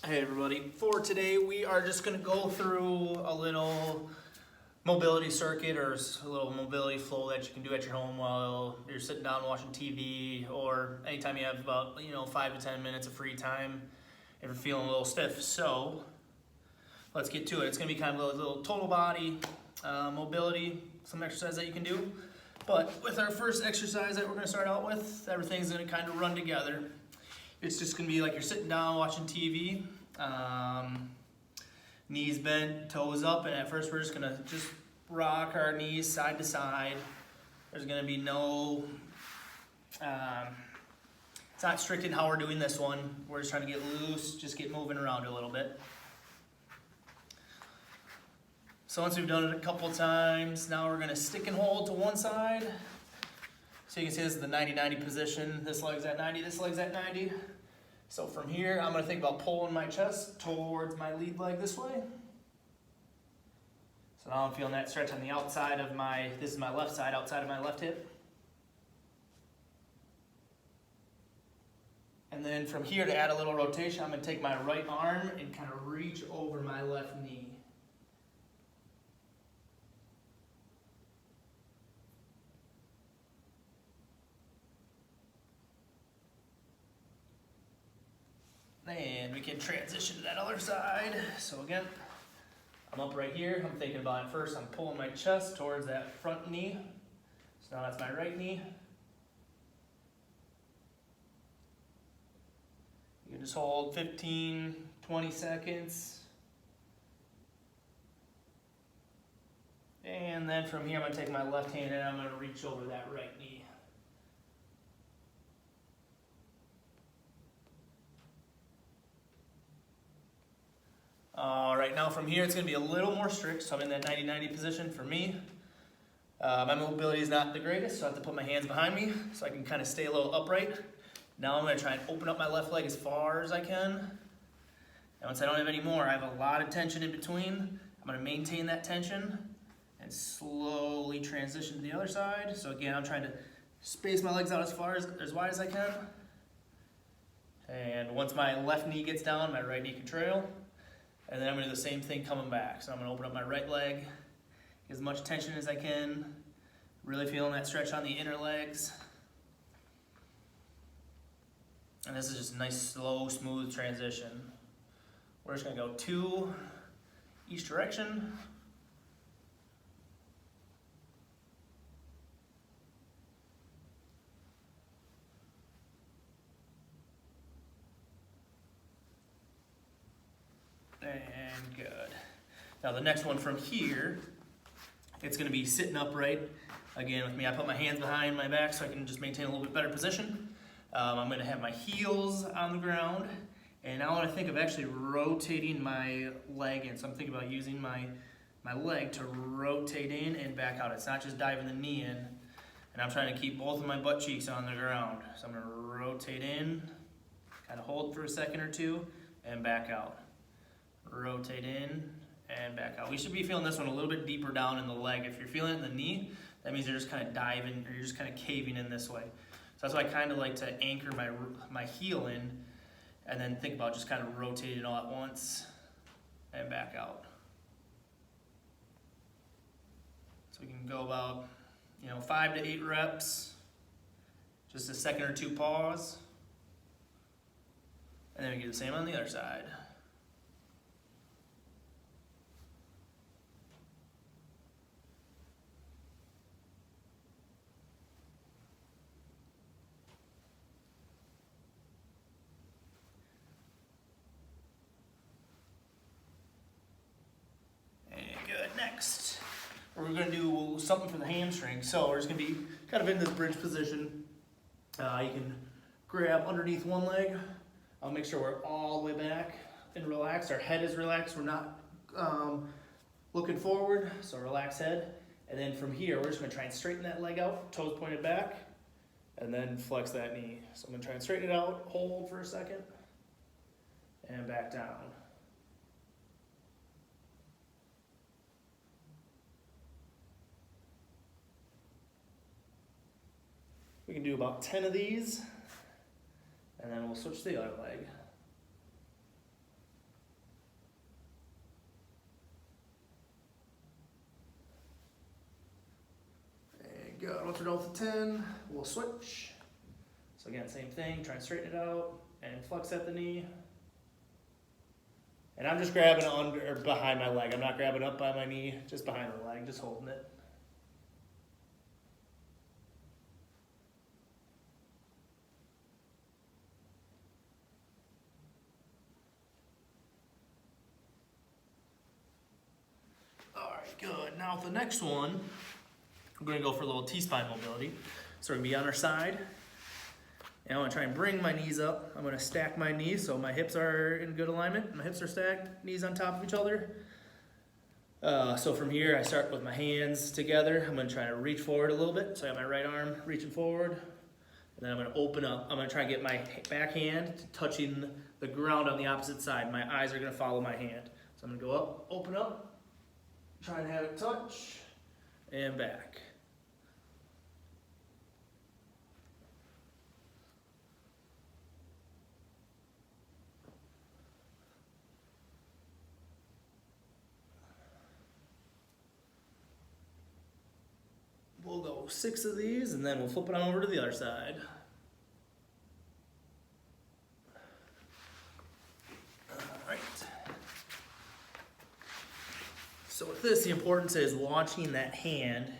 Hey everybody, for today we are just going to go through a little mobility circuit or a little mobility flow that you can do at your home while you're sitting down watching TV or anytime you have about 5 to 10 minutes of free time if you're feeling a little stiff. So let's get to it. It's going to be kind of a little total body mobility, some exercise that you can do. But with our first exercise that we're going to start out with, everything's going to kind of run together. It's just gonna be like you're sitting down watching TV, knees bent, toes up, and at first we're just gonna rock our knees side to side. There's gonna be no, it's not strict in how we're doing this one. We're just trying to get loose, just get moving around a little bit. So once we've done it a couple times, now we're gonna stick and hold to one side. So you can see this is the 90-90 position. This leg's at 90, this leg's at 90. So from here, I'm gonna think about pulling my chest towards my lead leg this way. So now I'm feeling that stretch on the outside of this is my left side, outside of my left hip. And then from here, to add a little rotation, I'm gonna take my right arm and kind of reach over my left knee. And we can transition to that other side. So again, I'm up right here. I'm thinking about it first. I'm pulling my chest towards that front knee. So now that's my right knee. You can just hold 15, 20 seconds. And then from here, I'm gonna take my left hand and I'm gonna reach over that right knee. Right now from here, it's gonna be a little more strict, so I'm in that 90-90 position for me. My mobility is not the greatest, so I have to put my hands behind me so I can kind of stay a little upright. Now I'm gonna try and open up my left leg as far as I can. And once I don't have any more, I have a lot of tension in between. I'm gonna maintain that tension and slowly transition to the other side. So again, I'm trying to space my legs out as wide as I can. And once my left knee gets down, my right knee can trail. And then I'm gonna do the same thing coming back. So I'm gonna open up my right leg, get as much tension as I can, really feeling that stretch on the inner legs. And this is just a nice, slow, smooth transition. We're just gonna go 2 each direction. And good. Now the next one from here, it's gonna be sitting upright. Again, with me, I put my hands behind my back so I can just maintain a little bit better position. I'm gonna have my heels on the ground, and now I wanna think of actually rotating my leg in. So I'm thinking about using my leg to rotate in and back out. It's not just diving the knee in, and I'm trying to keep both of my butt cheeks on the ground. So I'm gonna rotate in, kind of hold for a second or two, and back out. Rotate in and back out. We should be feeling this one a little bit deeper down in the leg. If you're feeling it in the knee, that means you're just kind of diving, or you're just kind of caving in this way. So that's why I kind of like to anchor my heel in and then think about just kind of rotating all at once and back out. So we can go about 5 to 8 reps, just a second or two pause, and then we do the same on the other side. Next, we're going to do something for the hamstring. So we're just going to be kind of in this bridge position. You can grab underneath one leg. I'll make sure we're all the way back and relaxed. Our head is relaxed. We're not looking forward, so relax head. And then from here, we're just going to try and straighten that leg out, toes pointed back, and then flex that knee. So I'm going to try and straighten it out, hold for a second, and back down. We can do about 10 of these, and then we'll switch to the other leg. Once we're done with the 10, we'll switch. So again, same thing, try and straighten it out and flex at the knee. And I'm just grabbing under or behind my leg. I'm not grabbing up by my knee, just behind the leg, just holding it. All right, good. Now with the next one, I'm gonna go for a little T-spine mobility. So we're gonna be on our side. And I'm gonna try and bring my knees up. I'm gonna stack my knees so my hips are in good alignment. My hips are stacked, knees on top of each other. So from here, I start with my hands together. I'm gonna try to reach forward a little bit. So I have my right arm reaching forward. And then I'm gonna open up. I'm gonna try and get my back hand touching the ground on the opposite side. My eyes are gonna follow my hand. So I'm gonna go up, open up, try and have it touch, and back. We'll go 6 of these and then we'll flip it on over to the other side. Alright. So with this, the importance is watching that hand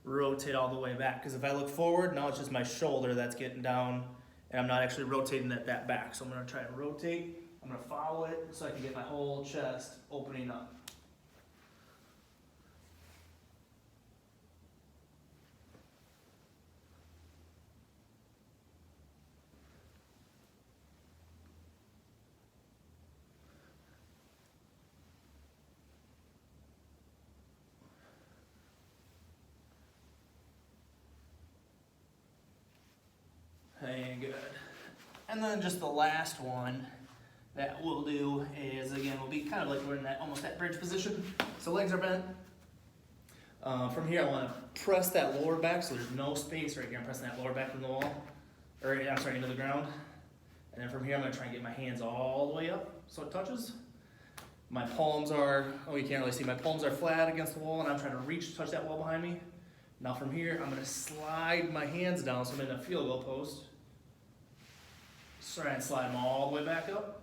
rotate all the way back. Because if I look forward, now it's just my shoulder that's getting down and I'm not actually rotating that back. So I'm going to try and rotate. I'm going to follow it so I can get my whole chest opening up. And good. And then just the last one that we'll do is, again, we'll be kind of like we're in that almost that bridge position. So legs are bent. From here, I want to press that lower back so there's no space right here. I'm pressing that lower back from the wall, or I'm sorry, into the ground. And then from here, I'm going to try and get my hands all the way up so it touches. My palms are, oh, you can't really see, my palms are flat against the wall, and I'm trying to reach to touch that wall behind me. Now from here, I'm going to slide my hands down so I'm in a field goal post. Try and slide them all the way back up,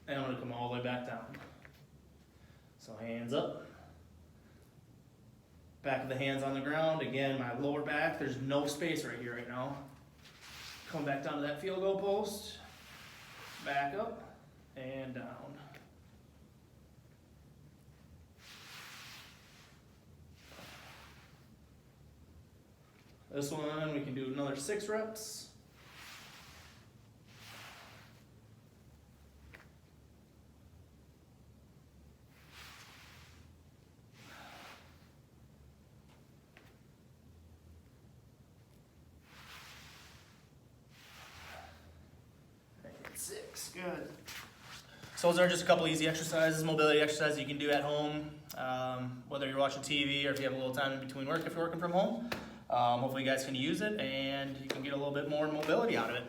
and I'm going to come all the way back down. So hands up. Back of the hands on the ground. Again, my lower back, there's no space right here right now. Come back down to that field goal post. Back up and down. This one, we can do another 6 reps. Good. So those are just a couple easy exercises, mobility exercises you can do at home, whether you're watching TV or if you have a little time in between work if you're working from home. Hopefully you guys can use it and you can get a little bit more mobility out of it.